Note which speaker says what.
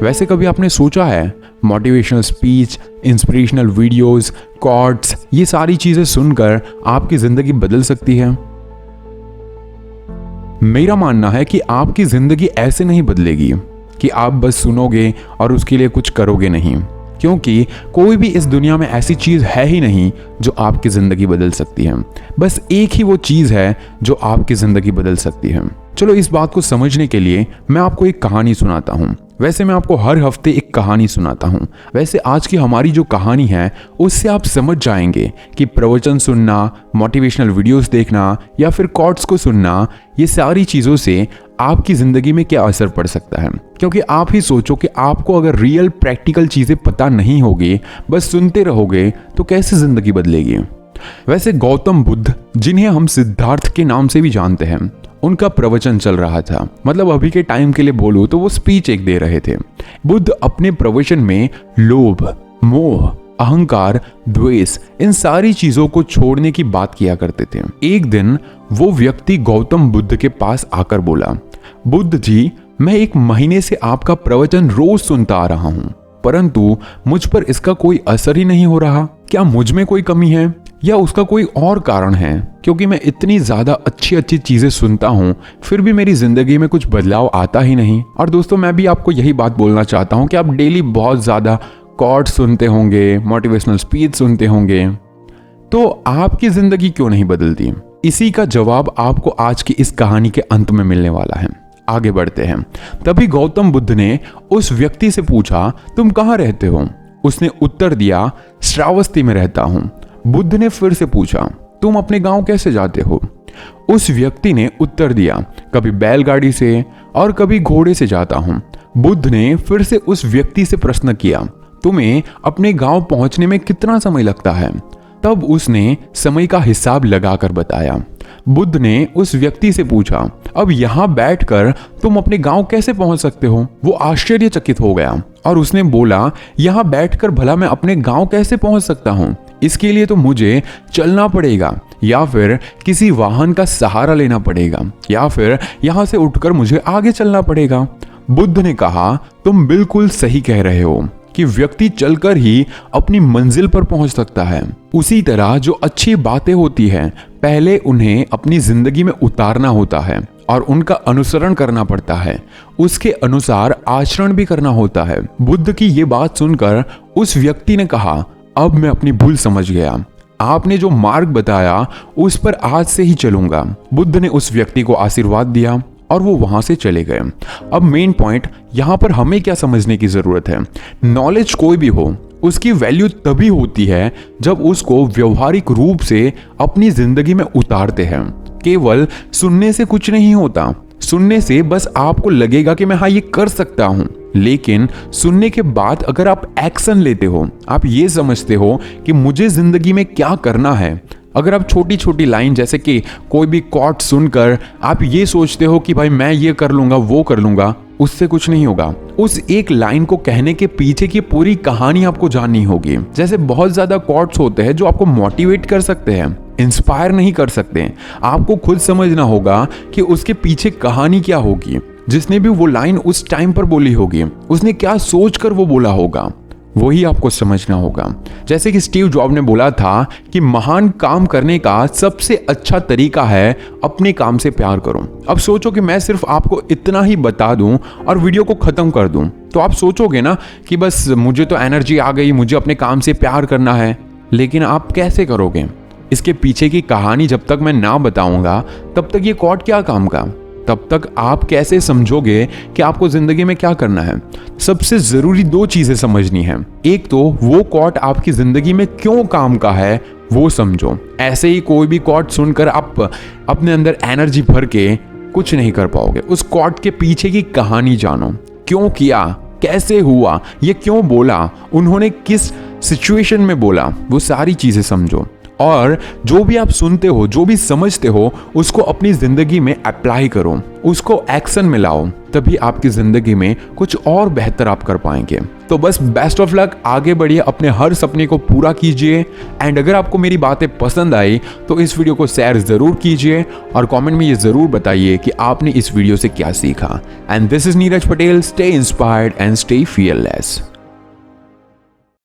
Speaker 1: वैसे कभी आपने सोचा है motivational speech, inspirational videos, quotes, ये सारी चीजें सुनकर आपकी जिंदगी बदल सकती है? मेरा मानना है कि आपकी जिंदगी ऐसे नहीं बदलेगी कि आप बस सुनोगे और उसके लिए कुछ करोगे नहीं, क्योंकि कोई भी इस दुनिया में ऐसी चीज है ही नहीं जो आपकी जिंदगी बदल सकती है। बस एक ही वो चीज है जो आपकी जिंदगी बदल सकती है। चलो इस बात को समझने के लिए मैं आपको एक कहानी सुनाता हूँ। वैसे मैं आपको हर हफ्ते एक कहानी सुनाता हूँ। वैसे आज की हमारी जो कहानी है उससे आप समझ जाएंगे कि प्रवचन सुनना, मोटिवेशनल वीडियोस देखना या फिर कोट्स को सुनना, ये सारी चीज़ों से आपकी ज़िंदगी में क्या असर पड़ सकता है। क्योंकि आप ही सोचो कि आपको अगर रियल प्रैक्टिकल चीज़ें पता नहीं होगी, बस सुनते रहोगे, तो कैसे ज़िंदगी बदलेगी। वैसे गौतम बुद्ध, जिन्हें हम सिद्धार्थ के नाम से भी जानते हैं, उनका प्रवचन चल रहा था। मतलब अभी के टाइम के लिए बोलूं तो वो स्पीच एक दे रहे थे। बुद्ध अपने प्रवचन में लोभ, मोह, अहंकार, द्वेष, इन सारी चीजों को छोड़ने की बात किया करते थे। एक दिन वो व्यक्ति गौतम बुद्ध के पास आकर बोला, बुद्ध जी, मैं 1 महीने से आपका प्रवचन रोज सुनता आ रहा हूं, परंतु मुझ पर इसका कोई असर ही नहीं हो रहा। क्या मुझ में कोई कमी है या उसका कोई और कारण है? क्योंकि मैं इतनी ज्यादा अच्छी चीजें सुनता हूं, फिर भी मेरी जिंदगी में कुछ बदलाव आता ही नहीं। और दोस्तों, मैं भी आपको यही बात बोलना चाहता हूं कि आप डेली बहुत ज्यादा कोट्स सुनते होंगे, मोटिवेशनल स्पीच सुनते होंगे, तो आपकी जिंदगी क्यों नहीं बदलती? इसी का जवाब आपको आज की इस कहानी के अंत में मिलने वाला है। आगे बढ़ते हैं। तभी गौतम बुद्ध ने उस व्यक्ति से पूछा, तुम कहाँ रहते हो? उसने उत्तर दिया, श्रावस्ती में रहता हूं। बुद्ध ने फिर से पूछा, तुम अपने गांव कैसे जाते हो? उस व्यक्ति ने उत्तर दिया, कभी बैलगाड़ी से और कभी घोड़े से जाता हूं। बुद्ध ने फिर से उस व्यक्ति से प्रश्न किया, तुम्हें अपने गांव पहुंचने में कितना समय लगता है? तब उसने समय का हिसाब लगाकर बताया। बुद्ध ने उस व्यक्ति से पूछा, अब यहां बैठकर तुम अपने गांव कैसे पहुंच सकते हो? वो आश्चर्यचकित हो गया और उसने बोला, यहां बैठकर भला मैं अपने गांव कैसे पहुंच सकता हूं? इसके लिए तो मुझे चलना पड़ेगा या फिर किसी वाहन का सहारा लेना पड़ेगा या फिर यहां से उठकर मुझे आगे चलना पड़ेगा। बुद्ध ने कहा, तुम बिल्कुल सही कह रहे हो कि व्यक्ति चलकर ही अपनी मंजिल पर पहुंच सकता है। उसी तरह जो अच्छी बातें होती हैं, पहले उन्हें अपनी जिंदगी में उतारना होता है और उनका अनुसरण करना पड़ता है, उसके अनुसार आचरण भी करना होता है। बुद्ध की ये बात सुनकर उस व्यक्ति ने कहा, अब मैं अपनी भूल समझ गया, आपने जो मार्ग बताया उस पर आज से ही चलूंगा। बुद्ध ने उस व्यक्ति को आशीर्वाद दिया और वो वहां से चले गए। अब मेन पॉइंट यहां पर हमें क्या समझने की जरूरत है? नॉलेज कोई भी हो, उसकी वैल्यू तभी होती है जब उसको व्यवहारिक रूप से अपनी जिंदगी में उतारते हैं। केवल सुनने से कुछ नहीं होता। सुनने से बस आपको लगेगा कि मैं हाँ ये कर सकता हूं, लेकिन सुनने के बाद अगर आप एक्शन लेते हो, आप ये समझते हो कि मुझे जिंदगी में क्या करना है, अगर आप छोटी छोटी लाइन जैसे कि कोई भी कोट सुनकर आप ये सोचते हो कि भाई मैं ये कर लूंगा, वो कर लूंगा, उससे कुछ नहीं होगा। उस एक लाइन को कहने के पीछे की पूरी कहानी आपको जाननी होगी। जैसे बहुत ज्यादा कोट्स होते हैं जो आपको मोटिवेट कर सकते हैं, इंस्पायर नहीं कर सकते। आपको खुद समझना होगा कि उसके पीछे कहानी क्या होगी। जिसने भी वो लाइन उस टाइम पर बोली होगी, उसने क्या सोचकर वो बोला होगा, वही आपको समझना होगा। जैसे कि स्टीव जॉब ने बोला था कि महान काम करने का सबसे अच्छा तरीका है अपने काम से प्यार करो। अब सोचो कि मैं सिर्फ आपको इतना ही बता दूं और वीडियो को खत्म कर दूं, तो आप सोचोगे ना कि बस मुझे तो एनर्जी आ गई, मुझे अपने काम से प्यार करना है। लेकिन आप कैसे करोगे? इसके पीछे की कहानी जब तक मैं ना बताऊंगा तब तक ये कोट क्या काम का? तब तक आप कैसे समझोगे कि आपको जिंदगी में क्या करना है? सबसे जरूरी 2 चीजें समझनी है। एक तो वो कोट आपकी जिंदगी में क्यों काम का है वो समझो। ऐसे ही कोई भी कोट सुनकर आप अपने अंदर एनर्जी भर के कुछ नहीं कर पाओगे। उस कोट के पीछे की कहानी जानो, क्यों किया, कैसे हुआ, ये क्यों बोला, उन्होंने किस सिचुएशन में बोला, वो सारी चीजें समझो। और जो भी आप सुनते हो, जो भी समझते हो, उसको अपनी जिंदगी में अप्लाई करो, उसको एक्शन में लाओ, तभी आपकी जिंदगी में कुछ और बेहतर आप कर पाएंगे। तो बस बेस्ट ऑफ लक, आगे बढ़िए, अपने हर सपने को पूरा कीजिए। एंड अगर आपको मेरी बातें पसंद आई तो इस वीडियो को शेयर जरूर कीजिए और कमेंट में ये जरूर बताइए कि आपने इस वीडियो से क्या सीखा। And this is Neeraj Patel. Stay inspired and stay fearless.